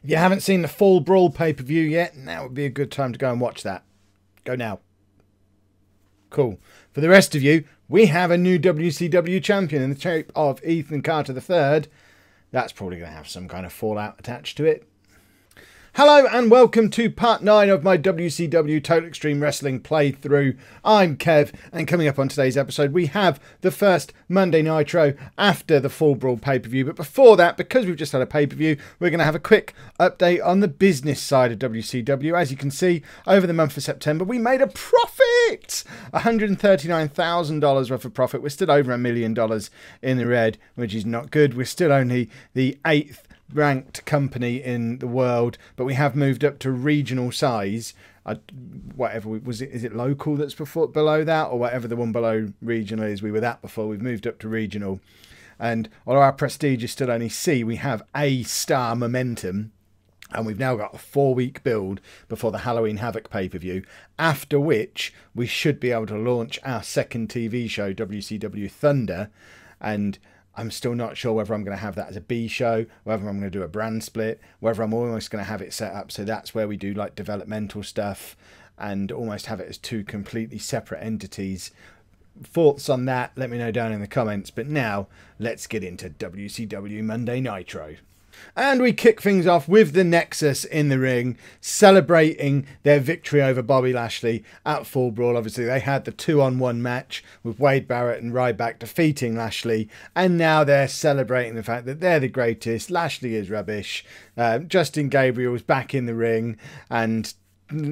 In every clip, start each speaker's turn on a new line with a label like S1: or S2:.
S1: If you haven't seen the Fall Brawl pay-per-view yet, now would be a good time to go and watch that. Go now. Cool. For the rest of you, we have a new WCW champion in the shape of Ethan Carter III. That's probably going to have some kind of fallout attached to it. Hello and welcome to part 9 of my WCW Total Extreme Wrestling playthrough. I'm Kev, and coming up on today's episode we have the first Monday Nitro after the Fall Brawl pay-per-view. But before that, because we've just had a pay-per-view, we're going to have a quick update on the business side of WCW. As you can see, over the month of September we made a profit! $139,000 worth of profit. We're still over $1 million in the red, which is not good. We're still only the 8th ranked company in the world, but we have moved up to regional size. Whatever was it, is it local that's below that, or whatever the one below regional is? We were that before. We've moved up to regional, and although our prestige is still only C, we have A star momentum, and we've now got a 4-week build before the Halloween Havoc pay-per-view, after which we should be able to launch our second TV show, WCW Thunder. And I'm still not sure whether I'm going to have that as a B show, whether I'm going to do a brand split, whether I'm almost going to have it set up so that's where we do like developmental stuff and almost have it as 2 completely separate entities. Thoughts on that, let me know down in the comments. But now, let's get into WCW Monday Nitro. And we kick things off with the Nexus in the ring, celebrating their victory over Bobby Lashley at Fall Brawl. Obviously, they had the 2-on-1 match with Wade Barrett and Ryback defeating Lashley. And now they're celebrating the fact that they're the greatest. Lashley is rubbish. Justin Gabriel's back in the ring and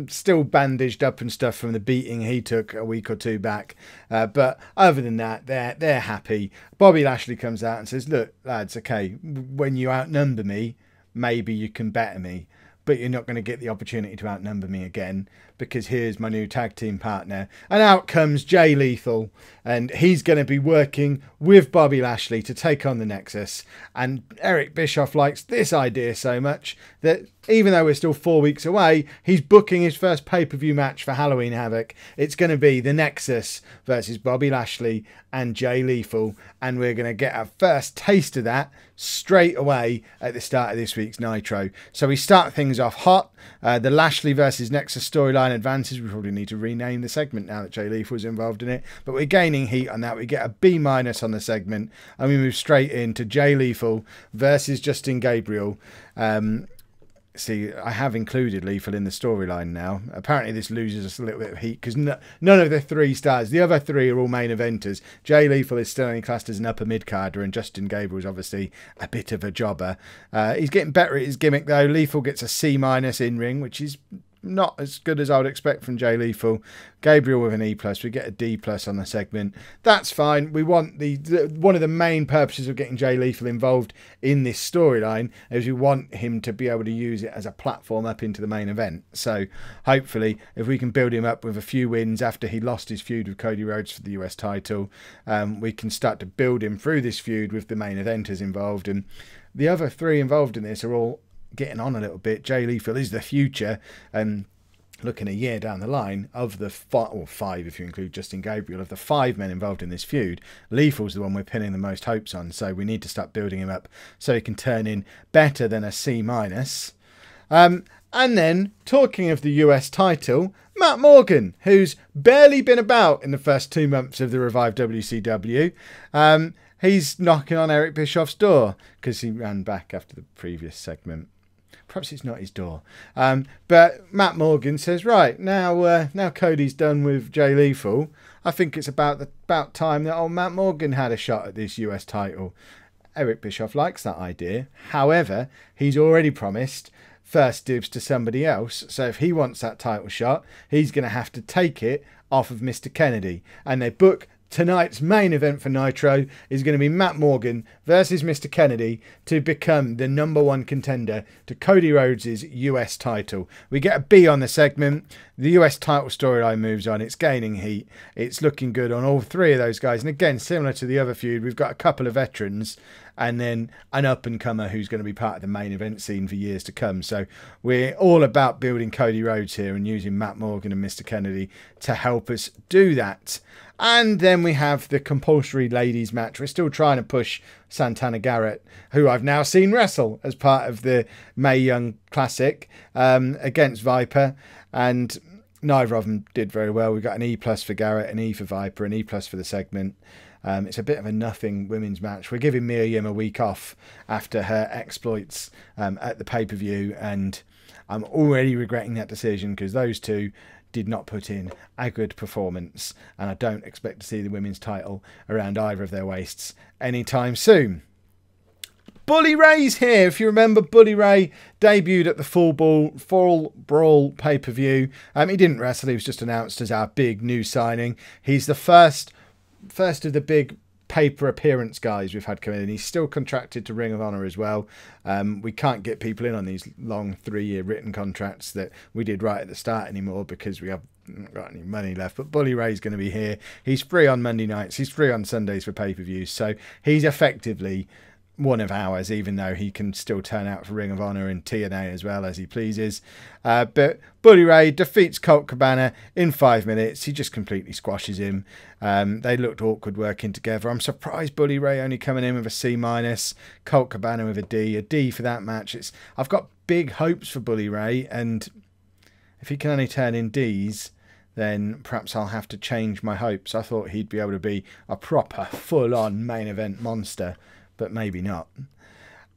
S1: still bandaged up and stuff from the beating he took a week or 2 back, but other than that, they're happy. Bobby Lashley comes out and says, look lads, okay, when you outnumber me, maybe you can better me, but you're not going to get the opportunity to outnumber me again, because here's my new tag team partner. And out comes Jay Lethal, and he's going to be working with Bobby Lashley to take on the Nexus. And Eric Bischoff likes this idea so much that even though we're still 4 weeks away, he's booking his first pay-per-view match for Halloween Havoc. It's going to be the Nexus versus Bobby Lashley and Jay Lethal, and we're going to get our first taste of that straight away at the start of this week's Nitro. So we start things off hot. The Lashley versus Nexus storyline advances. We probably need to rename the segment now that Jay Lethal's involved in it, but we're gaining heat on that. We get a B- on the segment, and we move straight into Jay Lethal versus Justin Gabriel. See, I have included Lethal in the storyline now. Apparently this loses us a little bit of heat because none of the 3 stars, the other 3 are all main eventers. Jay Lethal is still only classed as an upper mid-carder, and Justin Gabriel is obviously a bit of a jobber. He's getting better at his gimmick though. Lethal gets a C- in ring, which is not as good as I would expect from Jay Lethal. Gabriel with an E+, we get a D+ on the segment. That's fine. We want one of the main purposes of getting Jay Lethal involved in this storyline is we want him to be able to use it as a platform up into the main event. So hopefully if we can build him up with a few wins after he lost his feud with Cody Rhodes for the US title, we can start to build him through this feud with the main eventers involved. And the other 3 involved in this are all getting on a little bit. Jay Lethal is the future, and looking a year down the line, of the 5 if you include Justin Gabriel, of the 5 men involved in this feud, Lethal's the one we're pinning the most hopes on, so we need to start building him up so he can turn in better than a C-. And then, talking of the US title, Matt Morgan, who's barely been about in the first 2 months of the revived WCW, he's knocking on Eric Bischoff's door because he ran back after the previous segment. Perhaps it's not his door. But Matt Morgan says, right, now Cody's done with Jay Lethal, I think it's about time that old Matt Morgan had a shot at this US title. Eric Bischoff likes that idea. However, he's already promised first dibs to somebody else. So if he wants that title shot, he's going to have to take it off of Mr. Kennedy. And they book tonight's main event for Nitro is going to be Matt Morgan versus Mr. Kennedy to become the #1 contender to Cody Rhodes' US title. We get a B on the segment. The US title storyline moves on. It's gaining heat. It's looking good on all 3 of those guys. And again, similar to the other feud, we've got a couple of veterans and then an up-and-comer who's going to be part of the main event scene for years to come. So we're all about building Cody Rhodes here and using Matt Morgan and Mr. Kennedy to help us do that. And then we have the compulsory ladies match. We're still trying to push Santana Garrett, who I've now seen wrestle as part of the Mae Young Classic, against Viper. And neither of them did very well. We got an E+ for Garrett, an E for Viper, an E+ for the segment. It's a bit of a nothing women's match. We're giving Mia Yim a week off after her exploits at the pay-per-view. And I'm already regretting that decision because those two did not put in a good performance, and I don't expect to see the women's title around either of their waists anytime soon. Bully Ray's here. If you remember, Bully Ray debuted at the Full Brawl pay-per-view. He didn't wrestle, he was just announced as our big new signing. He's the first of the big paper appearance guys we've had come in. He's still contracted to Ring of Honor as well. We can't get people in on these long 3-year written contracts that we did right at the start anymore because we haven't got any money left. But Bully Ray's going to be here. He's free on Monday nights. He's free on Sundays for pay-per-views. So he's effectively one of ours, even though he can still turn out for Ring of Honor and TNA as well as he pleases. But Bully Ray defeats Colt Cabana in 5 minutes. He just completely squashes him. They looked awkward working together. I'm surprised Bully Ray only coming in with a C-, Colt Cabana with a D for that match. I've got big hopes for Bully Ray, and if he can only turn in Ds, then perhaps I'll have to change my hopes. I thought he'd be able to be a proper full-on main event monster, but maybe not.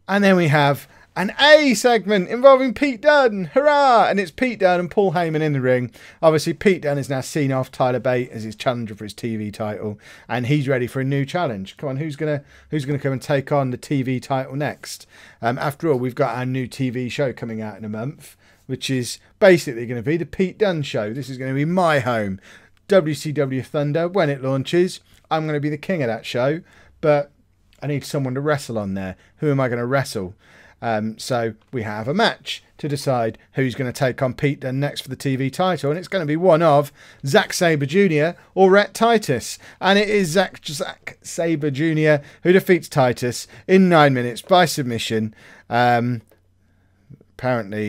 S1: And then we have an A segment involving Pete Dunne. Hurrah! And it's Pete Dunne and Paul Heyman in the ring. Obviously, Pete Dunne is now seen off Tyler Bate as his challenger for his TV title, and he's ready for a new challenge. Come on, who's gonna come and take on the TV title next? After all, we've got our new TV show coming out in a month, which is basically going to be the Pete Dunne show. This is going to be my home, WCW Thunder. When it launches, I'm going to be the king of that show, but I need someone to wrestle on there. Who am I going to wrestle? So we have a match to decide who's going to take on Pete Dunne next for the TV title. And it's going to be one of Zack Sabre Jr. or Rhett Titus. And it is Zack Sabre Jr. who defeats Titus in 9 minutes by submission. Apparently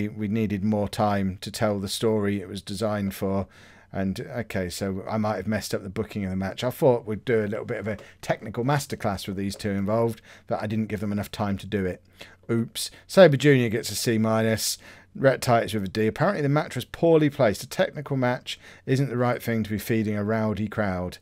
S1: we needed more time to tell the story it was designed for. And okay, so I might have messed up the booking of the match. I thought we'd do a little bit of a technical masterclass with these two involved, but I didn't give them enough time to do it. Oops. Sabre Jr. gets a C-, Rhett Titus with a D. Apparently the match was poorly placed. A technical match isn't the right thing to be feeding a rowdy crowd.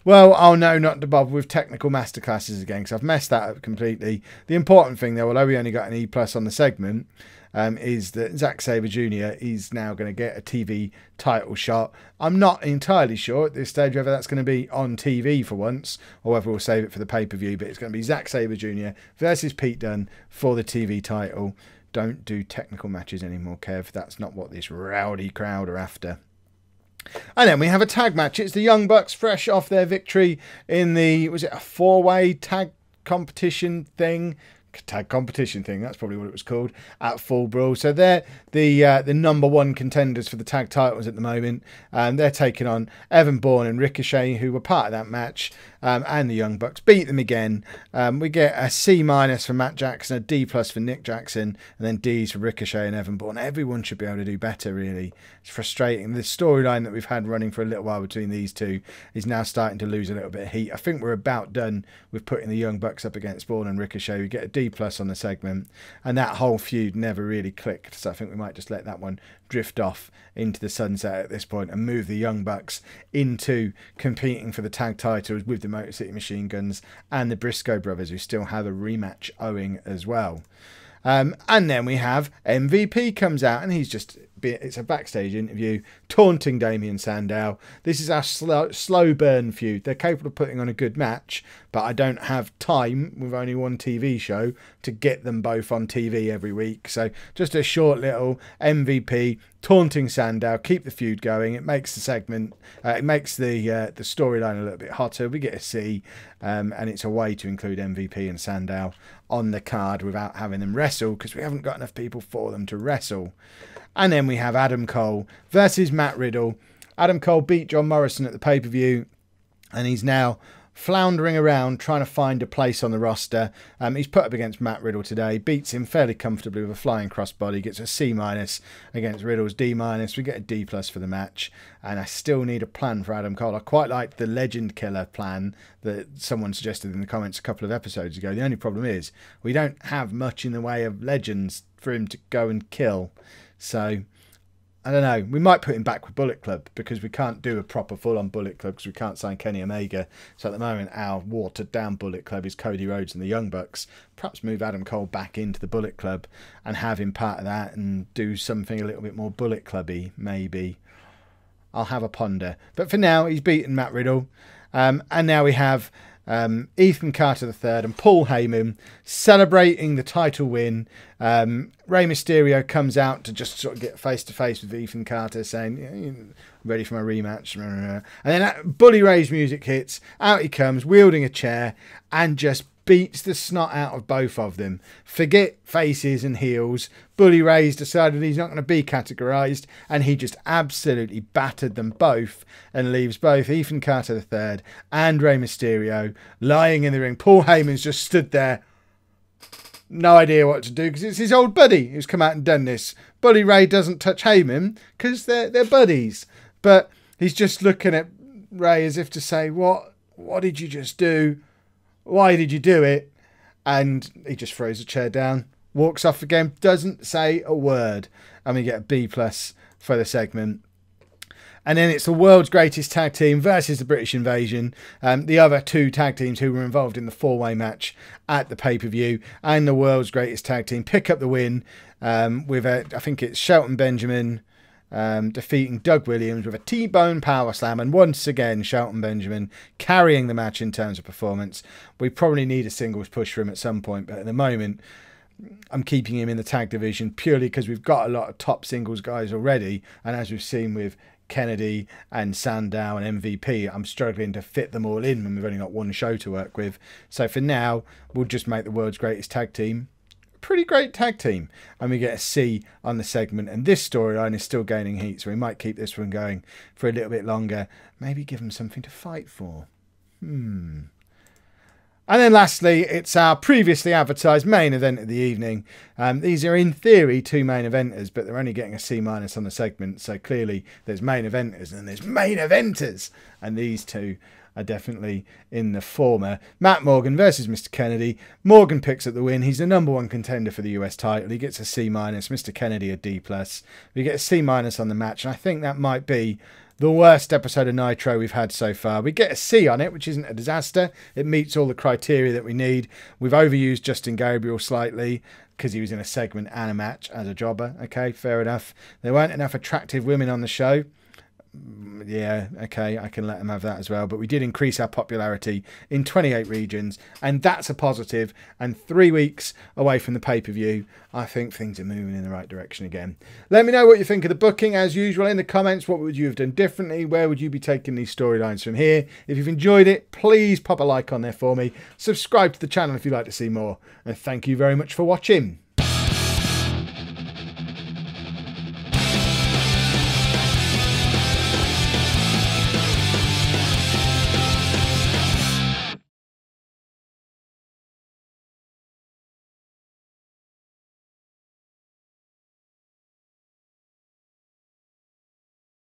S1: Well, I'll know not to bother with technical masterclasses again because I've messed that up completely. The important thing, though, although we only got an E+ on the segment, is that Zack Sabre Jr. is now going to get a TV title shot. I'm not entirely sure at this stage whether that's going to be on TV for once or whether we'll save it for the pay-per-view, but it's going to be Zack Sabre Jr. versus Pete Dunne for the TV title. Don't do technical matches anymore, Kev. That's not what this rowdy crowd are after. And then we have a tag match. It's the Young Bucks, fresh off their victory in the, was it a 4-way tag competition thing? Tag competition thing, that's probably what it was called, at Full Brawl. So they're the #1 contenders for the tag titles at the moment. They're taking on Evan Bourne and Ricochet, who were part of that match, and the Young Bucks beat them again. We get a C- for Matt Jackson, a D+ for Nick Jackson, and then D's for Ricochet and Evan Bourne. Everyone should be able to do better, really. It's frustrating. The storyline that we've had running for a little while between these two is now starting to lose a little bit of heat. I think we're about done with putting the Young Bucks up against Bourne and Ricochet. We get a D+ on the segment, and that whole feud never really clicked, so I think we might just let that one drift off into the sunset at this point and move the Young Bucks into competing for the tag titles with the Motor City Machine Guns and the Briscoe brothers, who still have a rematch owing as well. And then we have MVP comes out, and it's a backstage interview taunting Damien Sandow. This is our slow burn feud. They're capable of putting on a good match, but I don't have time with only one TV show to get them both on TV every week. So just a short little MVP taunting Sandow, keep the feud going. It makes the segment, it makes the storyline a little bit hotter. We get a C, and it's a way to include MVP and Sandow on the card without having them wrestle, because we haven't got enough people for them to wrestle. And then we have Adam Cole versus Matt Riddle. Adam Cole beat John Morrison at the pay-per-view, and he's now floundering around trying to find a place on the roster. He's put up against Matt Riddle today, beats him fairly comfortably with a flying crossbody, gets a C- against Riddle's D-. We get a D+ for the match, and I still need a plan for Adam Cole. I quite liked the Legend Killer plan that someone suggested in the comments a couple of episodes ago. The only problem is we don't have much in the way of legends for him to go and kill. So I don't know. We might put him back with Bullet Club because we can't do a proper full-on Bullet Club because we can't sign Kenny Omega. So at the moment, our watered-down Bullet Club is Cody Rhodes and the Young Bucks. Perhaps move Adam Cole back into the Bullet Club and have him part of that and do something a little bit more Bullet Clubby, maybe. I'll have a ponder. But for now, he's beaten Matt Riddle. And now we have Ethan Carter III and Paul Heyman celebrating the title win. Rey Mysterio comes out to just sort of get face to face with Ethan Carter, saying, yeah, ready for my rematch. And then Bully Ray's music hits. Out he comes, wielding a chair, and just beats the snot out of both of them. Forget faces and heels. Bully Ray's decided he's not going to be categorised, and he just absolutely battered them both and leaves both Ethan Carter III and Rey Mysterio lying in the ring. Paul Heyman's just stood there, no idea what to do, because it's his old buddy who's come out and done this. Bully Ray doesn't touch Heyman because they're buddies, but he's just looking at Ray as if to say, what did you just do? Why did you do it? And he just throws the chair down, walks off again, doesn't say a word. And we get a B+ for the segment. And then it's the world's greatest tag team versus the British Invasion. The other two tag teams who were involved in the four-way match at the pay-per-view. And the world's greatest tag team pick up the win with, I think it's Shelton Benjamin defeating Doug Williams with a T-bone power slam, and once again Shelton Benjamin carrying the match in terms of performance. We probably need a singles push for him at some point, but at the moment I'm keeping him in the tag division purely because we've got a lot of top singles guys already, and as we've seen with Kennedy and Sandow and MVP, I'm struggling to fit them all in when we've only got one show to work with. So for now, we'll just make the world's greatest tag team pretty great tag team, and we get a C on the segment. And this storyline is still gaining heat, so we might keep this one going for a little bit longer, maybe give them something to fight for. And then lastly, it's our previously advertised main event of the evening. These are in theory two main eventers, but they're only getting a C- on the segment, so clearly there's main eventers and there's main eventers, and these two are definitely in the former. Matt Morgan versus Mr. Kennedy. Morgan picks up the win. He's the #1 contender for the US title. He gets a C-. Mr. Kennedy a D+. We get a C- on the match, and I think that might be the worst episode of Nitro we've had so far. We get a C on it, which isn't a disaster. It meets all the criteria that we need. We've overused Justin Gabriel slightly because he was in a segment and a match as a jobber. Okay, fair enough. There weren't enough attractive women on the show. Yeah, okay, I can let them have that as well. But we did increase our popularity in 28 regions, and that's a positive. And 3 weeks away from the pay-per-view, I think things are moving in the right direction again. Let me know what you think of the booking, as usual, in the comments. What would you have done differently? Where would you be taking these storylines from here? If you've enjoyed it, please pop a like on there for me. Subscribe to the channel if you'd like to see more. And thank you very much for watching.